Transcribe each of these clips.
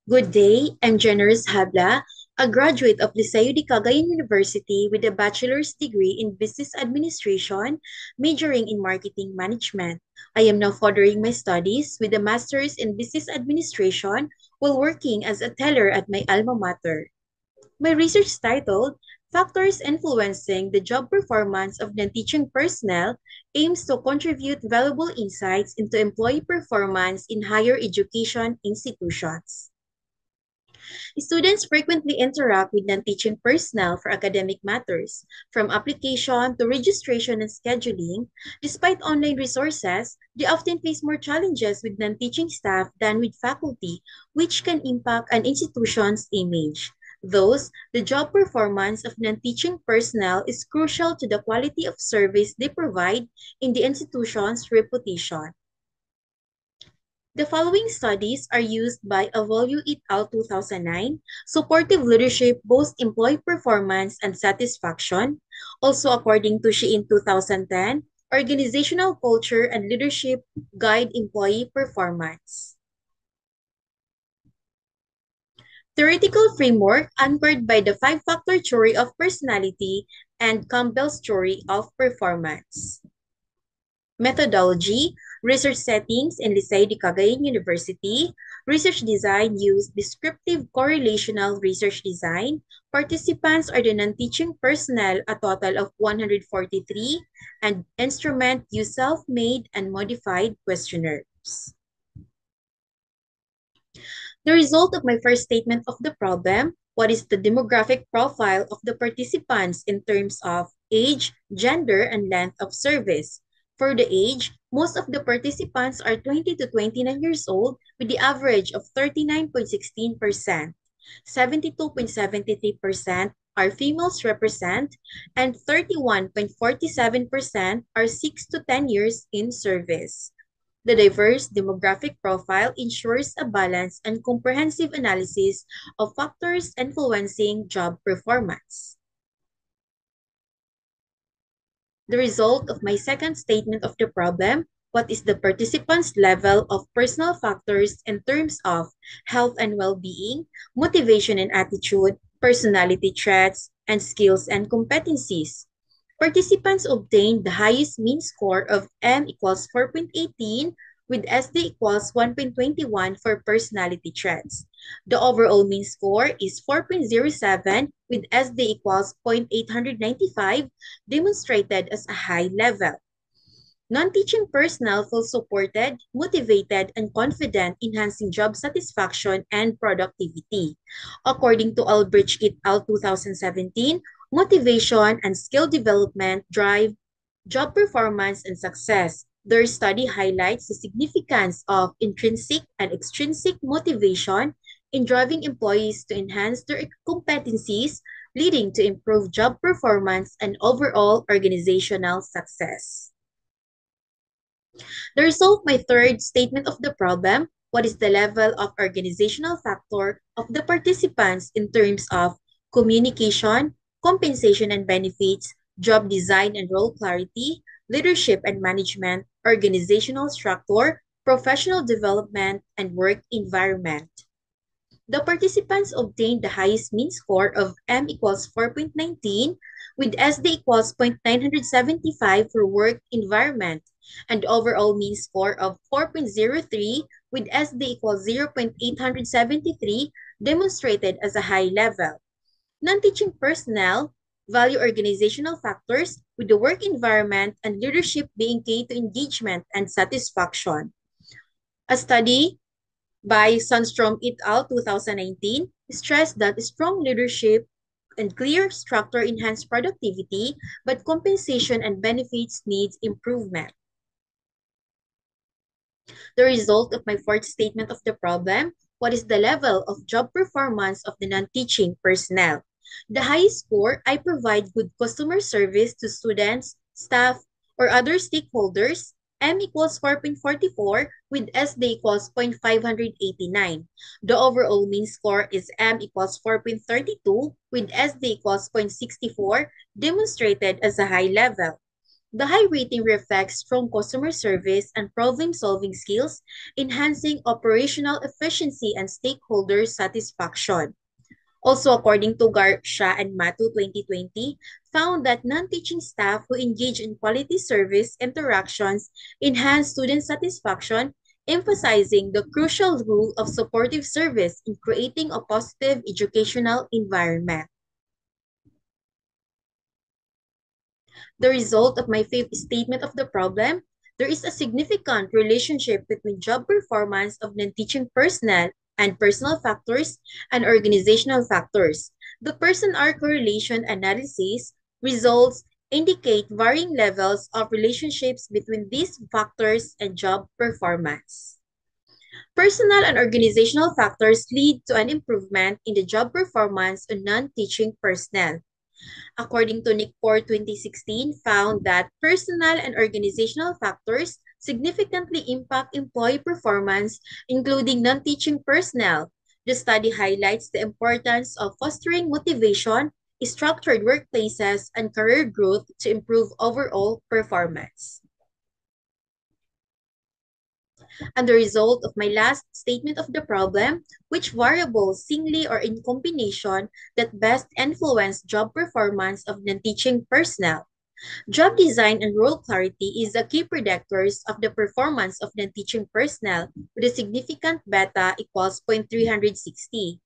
Good day, I'm Generous Habla, a graduate of Liceo de Cagayan University with a bachelor's degree in business administration, majoring in marketing management. I am now furthering my studies with a master's in business administration while working as a teller at my alma mater. My research titled Factors Influencing the Job Performance of Non-Teaching Personnel aims to contribute valuable insights into employee performance in higher education institutions. Students frequently interact with non-teaching personnel for academic matters, from application to registration and scheduling. Despite online resources, they often face more challenges with non-teaching staff than with faculty, which can impact an institution's image. Thus, the job performance of non-teaching personnel is crucial to the quality of service they provide in the institution's reputation. The following studies are used by Avolio et al. 2009. Supportive leadership boosts employee performance and satisfaction. Also, according to Shein 2010, organizational culture and leadership guide employee performance. Theoretical framework anchored by the five-factor theory of personality and Campbell's theory of performance. Methodology, research settings in Liceo de Cagayan University. Research design used descriptive correlational research design. Participants are the non-teaching personnel, a total of 143, and instrument use self-made and modified questionnaires. The result of my first statement of the problem, what is the demographic profile of the participants in terms of age, gender, and length of service? For the age, most of the participants are 20 to 29 years old with the average of 39.16%. 72.73% are females represent, and 31.47% are 6 to 10 years in service. The diverse demographic profile ensures a balanced and comprehensive analysis of factors influencing job performance. The result of my second statement of the problem, what is the participant's level of personal factors in terms of health and well-being, motivation and attitude, personality traits, and skills and competencies? Participants obtained the highest mean score of M equals 4.18 with SD equals 1.21 for personality traits. The overall mean score is 4.07 with SD equals 0.895, demonstrated as a high level. Non-teaching personnel feel supported, motivated, and confident, enhancing job satisfaction and productivity. According to Albrecht et al. 2017, motivation and skill development drive job performance and success. Their study highlights the significance of intrinsic and extrinsic motivation in driving employees to enhance their competencies, leading to improved job performance and overall organizational success. The result of my third statement of the problem, what is the level of organizational factor of the participants in terms of communication, compensation and benefits, job design and role clarity, leadership and management, organizational structure, professional development, and work environment. The participants obtained the highest mean score of M equals 4.19 with SD equals 0.975 for work environment and overall mean score of 4.03 with SD equals 0.873 demonstrated as a high level. Non-teaching personnel value organizational factors with the work environment and leadership being key to engagement and satisfaction. A study by Sundstrom et al. 2019 stressed that strong leadership and clear structure enhance productivity, but compensation and benefits needs improvement. The result of my fourth statement of the problem, what is the level of job performance of the non-teaching personnel? The highest score, I provide good customer service to students, staff, or other stakeholders. M equals 4.44 with SD equals 0.589. The overall mean score is M equals 4.32 with SD equals 0.64, demonstrated as a high level. The high rating reflects strong customer service and problem-solving skills, enhancing operational efficiency and stakeholder satisfaction. Also, according to Garsha and Matu 2020, found that non-teaching staff who engage in quality service interactions enhance student satisfaction, emphasizing the crucial role of supportive service in creating a positive educational environment. The result of my fifth statement of the problem, there is a significant relationship between job performance of non-teaching personnel and personal factors and organizational factors. The person-hour correlation analysis results indicate varying levels of relationships between these factors and job performance. Personal and organizational factors lead to an improvement in the job performance of non-teaching personnel. According to NICPOR 2016, found that personal and organizational factors significantly impact employee performance, including non-teaching personnel. The study highlights the importance of fostering motivation, structured workplaces, and career growth to improve overall performance. And the result of my last statement of the problem, which variables singly or in combination that best influence job performance of non-teaching personnel. Job design and role clarity is the key predictors of the performance of non-teaching personnel with a significant beta equals 0.360.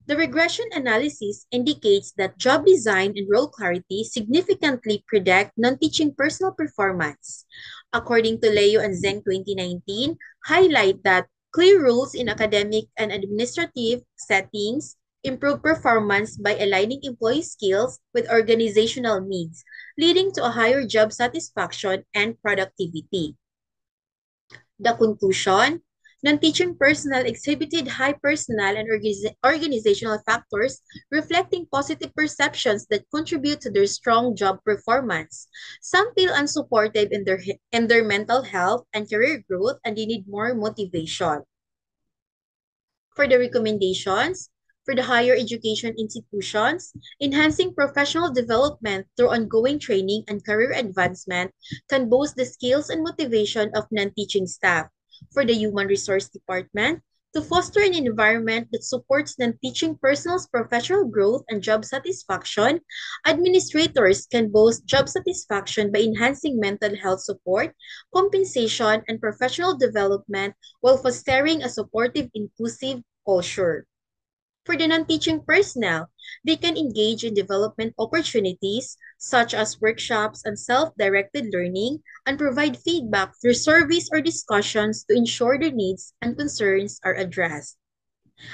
The regression analysis indicates that job design and role clarity significantly predict non-teaching personal performance. According to Leo and Zeng 2019, highlight that clear rules in academic and administrative settings improve performance by aligning employee skills with organizational needs, leading to a higher job satisfaction and productivity. The conclusion, non-teaching personnel exhibited high personal and organizational factors reflecting positive perceptions that contribute to their strong job performance. Some feel unsupported in their mental health and career growth, and they need more motivation. For the recommendations, for the higher education institutions, enhancing professional development through ongoing training and career advancement can boost the skills and motivation of non-teaching staff. For the human resource department, to foster an environment that supports non-teaching personnel's professional growth and job satisfaction, administrators can boost job satisfaction by enhancing mental health support, compensation, and professional development while fostering a supportive, inclusive culture. For the non-teaching personnel, they can engage in development opportunities such as workshops and self-directed learning and provide feedback through surveys or discussions to ensure their needs and concerns are addressed.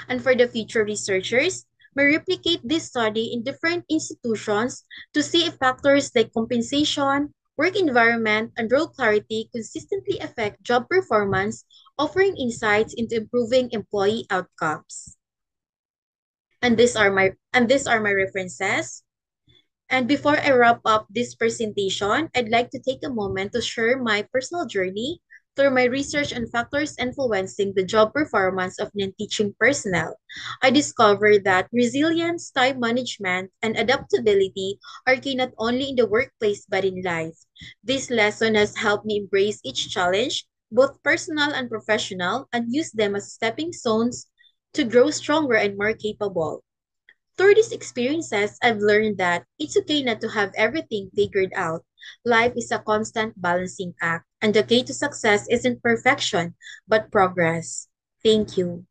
And for the future researchers, may replicate this study in different institutions to see if factors like compensation, work environment, and role clarity consistently affect job performance, offering insights into improving employee outcomes. And these are my references. And before I wrap up this presentation, I'd like to take a moment to share my personal journey through my research on factors influencing the job performance of non-teaching personnel. I discovered that resilience, time management, and adaptability are key not only in the workplace but in life. This lesson has helped me embrace each challenge, both personal and professional, and use them as stepping stones to grow stronger and more capable. Through these experiences, I've learned that it's okay not to have everything figured out. Life is a constant balancing act, and the key to success isn't perfection, but progress. Thank you.